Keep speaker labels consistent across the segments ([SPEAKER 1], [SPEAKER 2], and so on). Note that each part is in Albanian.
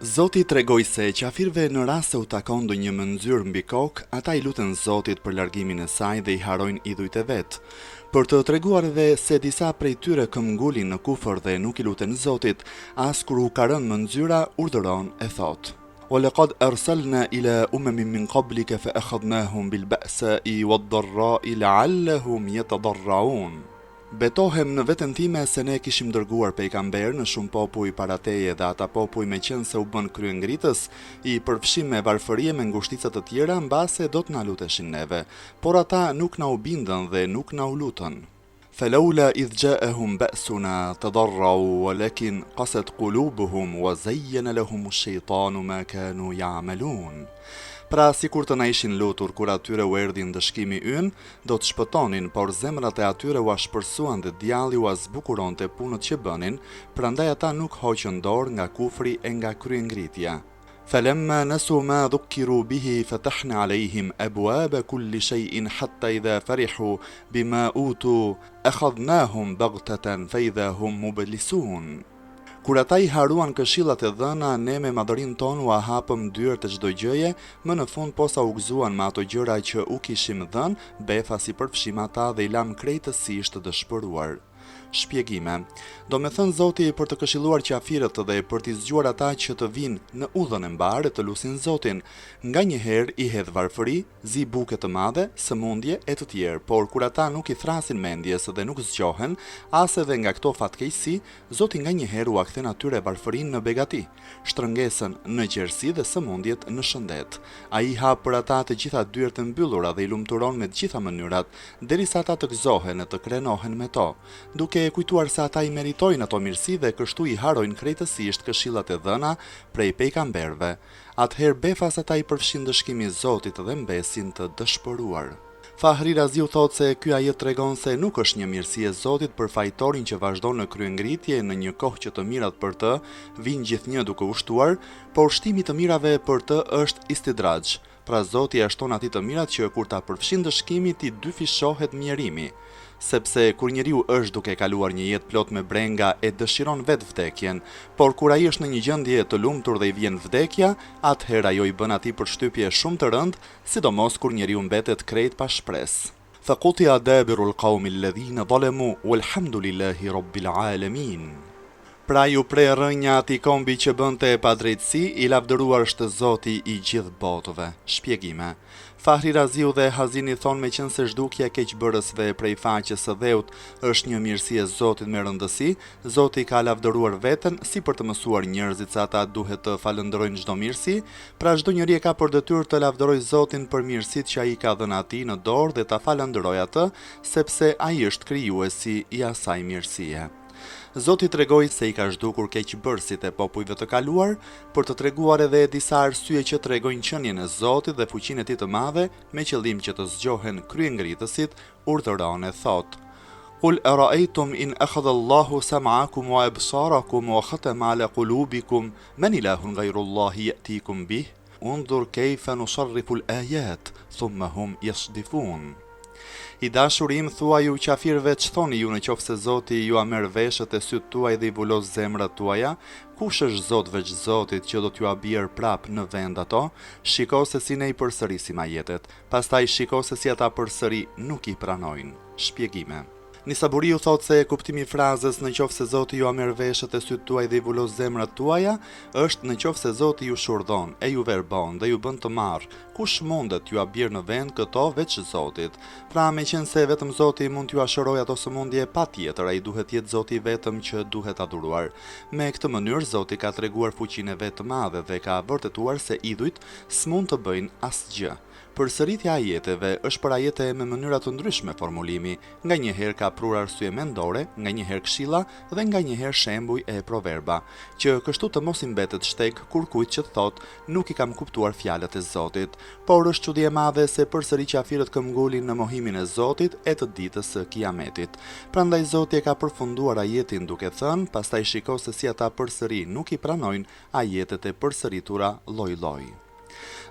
[SPEAKER 1] Zoti tregoi se qafirëve në rast se u takon ndonjë mëndzyrë mbi kokë, ata i luten Zotit për largimin e saj dhe i harojnë idhujt e vet. Për të treguar edhe se disa prej tyre këmbgulin në kufër dhe nuk i luten Zotit, as kur u ka rënë mëndzyra, urdhëron e thotë: وَلَقَدْ أَرْسَلْنَا إِلَى أُمَمٍ مِّن قَبْلِكَ فَأَخَذْنَاهُمْ بِالْبَأْسَاءِ وَالضَّرَّاءِ لَعَلَّهُمْ يَتَضَرَّعُونَ. Betohem në veten time se ne kishim dërguar pejgamber në shumë popuj para teje dhe ata popuj me qenë se u bën kryengritës, i përfshim me varfërie me ngushtica të tjera mbase do të na luteshin neve, por ata nuk na u bindën dhe nuk na u lutën. فلولا إذ جاءهم بأسنا تضرعوا ولكن قست قلوبهم وزين لهم الشيطان ما كانوا يعملون. Pra si kur të na ishin lutur kur atyre u erdhi ndëshkimi ynë, do të shpëtonin, por zemrat e atyre u ashpërsuan dhe djalli u azbukuronte punët që bënin, prandaj ata nuk hoqën dorë nga kufri e nga kryengritja. فلما نسوا ما ذكروا به فتحنا عليهم أبواب كل شيء حتى إذا فرحوا بما أوتوا أخذناهم بغتة فإذا هم مبلسون. Kur ata i haruan këshillat e dhëna, ne me madhërinë tonë u hapëm dyert të çdo gjëje, më në fund posa u gëzuan me ato gjëra që u kishim dhënë, befas i përfshim ata dhe i lam krejtësisht të dëshpëruar. Shpjegime. Do me thënë Zoti për të këshilluar qafirët dhe për t'i zgjuar ata që të vinë në udhën e mbarë të lusin Zotin. Nga njëherë i hedh varfëri, zi buke të madhe, sëmundje e të tjerë, por kur ata nuk i thrasin mendjes dhe nuk zgjohen, as edhe nga këto fatkeqësi, Zoti nga njëherë u kthen atyre varfërinë në begati, shtrëngesën në gjerësi dhe sëmundjet në shëndet. Ai hap për ata të gjitha dyert e mbyllura dhe i lumturon me të gjitha mënyrat, derisa ata të gëzohen e të krenohen me to, duke e kujtuar se ata i meritojnë ato mirësi dhe kështu i harojnë krejtësisht këshillat e dhëna prej pejgamberëve. Atëherë befas ata i përfshin dëshkimi i Zotit dhe mbesin të dëshpëruar. Fahri Raziu thot se ky ajet tregon se nuk është një mirësi e Zotit për fajtorin që vazhdon në kryengritje në një kohë që të mirat për të vinë gjithnjë duke u shtuar, por shtimi të mirave për të është istidraxh. Pra Zoti ia shton atij të mirat që kur ta përfshin dëshkimit i dyfishohet mjerimi. Sepse kur njeriu është duke kaluar një jetë plot me brenga e dëshiron vetë vdekjen, por kur ai është në një gjendje të lumtur dhe i vjen vdekja, atëherë ajo i bën atij përshtypje shumë të rëndë, sidomos kur njeriu mbetet krejt pa shpresë. فَقُطِعَ دَابِرُ الْقَوْمِ الَّذِينَ ظَلَمُوا وَالْحَمْدُ لِلَّهِ رَبِّ الْعَالَمِينَ. Pra ju pre rënja ati kombi që bënte e padrejtësi, i lavdëruar është Zoti i gjithë botëve. Shpjegime. Fahri Raziu dhe Hazini thonë me qenë se zhdukja keqbërësve prej faqes së dheut është një mirësi e Zotit me rëndësi, Zoti ka lavdëruar veten si për të mësuar njerëzit se ata duhet të falënderojnë çdo mirësi, pra çdo njeri ka për detyrë të lavdërojë Zotin për mirësitë që ai ka dhënë atij në dorë dhe ta falënderojë atë, sepse ai është krijuesi i asaj mirësie. Zoti tregoi se i ka zhdukur keqbërësit e popujve të kaluar, për të treguar edhe disa arsye që tregojnë qënjen e Zotit dhe fuqinë e tij të madhe, me qëllim që të zgjohen kryengritësit, urdhëron e thotë: قل أرأيتم إن أخذ الله سمعكم وأبصاركم وختم على قلوبكم من إله غير الله يأتيكم به انظر كيف نصرف الآيات ثم هم يصدفون. I dashurim thua ju qafirëve ç'thoni ju në qoftë se Zoti ju a merr veshët e sytë tuaj dhe i vulos zemrat tuaja, kush është Zot veç Zotit që do t'ju a bjerë prap në vend ato? Shiko se si ne i përsërisim ajetet, pastaj shiko se si ata përsëri nuk i pranojnë. Shpjegime. Nisaburiu thot se kuptimi i frazës në qoftë se Zoti ju a merr veshët e sytë tuaj dhe i vulos zemrat tuaja, është në qoftë se Zoti ju shurdhon, e ju verbon dhe ju bën të marr, kush mundet ju a bjerë në vend këto veç Zotit. Pra me qenë se vetëm Zoti mund t'ju ashëroj ato sëmundje, patjetër ai duhet jetë Zoti vetëm që duhet adhuruar. Me këtë mënyrë Zoti ka treguar fuqinë e vet të madhe dhe ka vërtetuar se idhujt s'mund të bëjnë asgjë. Përsëritja ajeteve është për ajete me mënyra të ndryshme formulimi, nga njëherë ka prur arsye mendore, nga njëherë këshilla dhe nga njëherë shembuj e proverba, që kështu të mos i mbetet shteg kur kujt që thot nuk i kam kuptuar fjalët e Zotit, por është çudi e madhe se përsëri qafirët këmbgulin në mohimin e Zotit e të ditës së Kiametit. Prandaj Zoti e ka përfunduar ajetin duke thënë, pastaj shiko se si ata përsëri nuk i pranojnë ajetet e përsëritura lloj-lloj.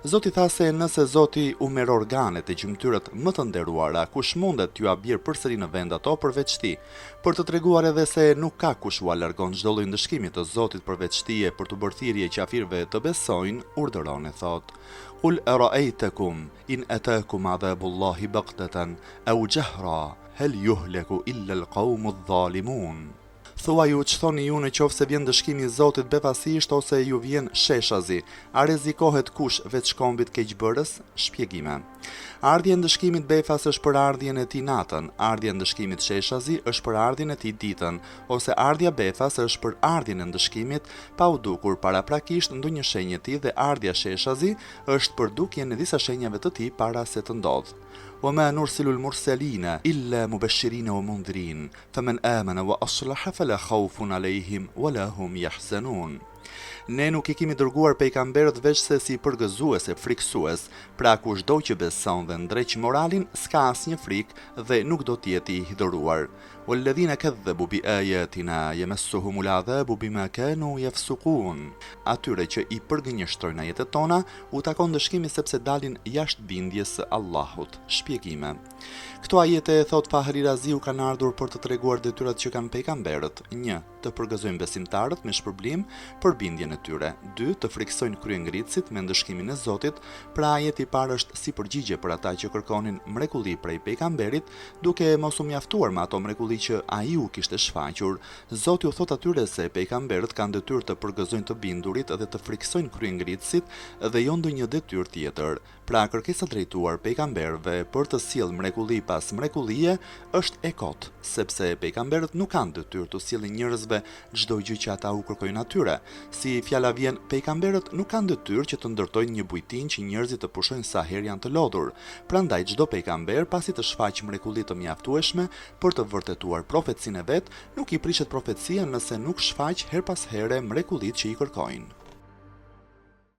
[SPEAKER 1] Zoti tha se nëse Zoti u merr organet e gjymtyrët më të nderuara, kush mundet t'ju abir përsëri në vend ato përveç ti, për të treguar edhe se nuk ka kush u alargon çdo lloj ndëshkimi të Zotit përveç tije për të bërë thirrje qafirëve të besojnë, urdhëron e thot: Qul ara'aytakum in atakum adhabullahi baghtatan aw jahra hal yuhlaku illa al-qawmu adh-dhalimun. Thua ju, që thoni ju në qofë se vjen dëshkimi i Zotit befasisht ose ju vjen sheshazi, a rrezikohet kush veç kombit keqbërës? Shpjegime. Ardhja e ndëshkimit befas është për ardhjen e tij natën, ardhja e ndëshkimit sheshazi është për ardhjen e tij ditën, ose ardhja befas është për ardhjen e ndëshkimit pa u dukur paraprakisht ndonjë shenjë e tij dhe ardhja sheshazi është për dukjen e disa shenjave të tij para se të ndodhë. وما نرسل المرسلين إلا مبشرين ومنذرين فمن آمن وأصلح فلا خوف عليهم ولا هم يحزنون. Ne nuk I kemi dërguar pejgamberët veç se si përgëzues e friksues, pra kushdo që beson dhe ndreq moralin, s'ka asnjë frikë dhe nuk do t'jeti I hidëruar. Walladhina kadhabu bi ayatina yamassuhumul adhabu bima kanu yafsukun. Atyre që I përgënjeshtrojnë ajetet tona, u takon dëshkimi sepse dalin jashtë bindjes së Allahut. Shpjegime. Këto ajete, thot Fahri Raziu, kanë ardhur për të treguar detyrat që kanë pejgamberët. 1. Të përgëzojnë besimtarët me shpërblim për bindjen e tyre. 2. Të friksojnë kryengritësit me ndëshkimin e Zotit, pra ajeti I parë është si përgjigje për ata që kërkonin mrekulli prej pejgamberit, duke mos u mjaftuar me ato mrekulli që ai u kishte shfaqur. Zoti u thot atyre se pejgamberët kanë detyrë të përgëzojnë të bindurit dhe të friksojnë kryengritësit dhe jo ndonjë detyrë tjetër. Pra kërkesa drejtuar pejgamberëve për të sjellë mrekulli pas mrekullie është e kotë, sepse pejgamberët nuk kanë detyrë të sjellin njerëzve çdo gjë që ata u kërkojnë atyre. Si fjala vjen, pejgamberët nuk kanë detyrë që të ndërtojnë një bujtin që njerëzit të pushojnë sa herë janë të lodhur. Prandaj çdo pejgamber pasi të shfaqë mrekulli të mjaftueshme për të vërtetuar profecinë e vet, nuk I prishet profecia nëse nuk shfaq her pas here mrekullitë që I kërkojnë.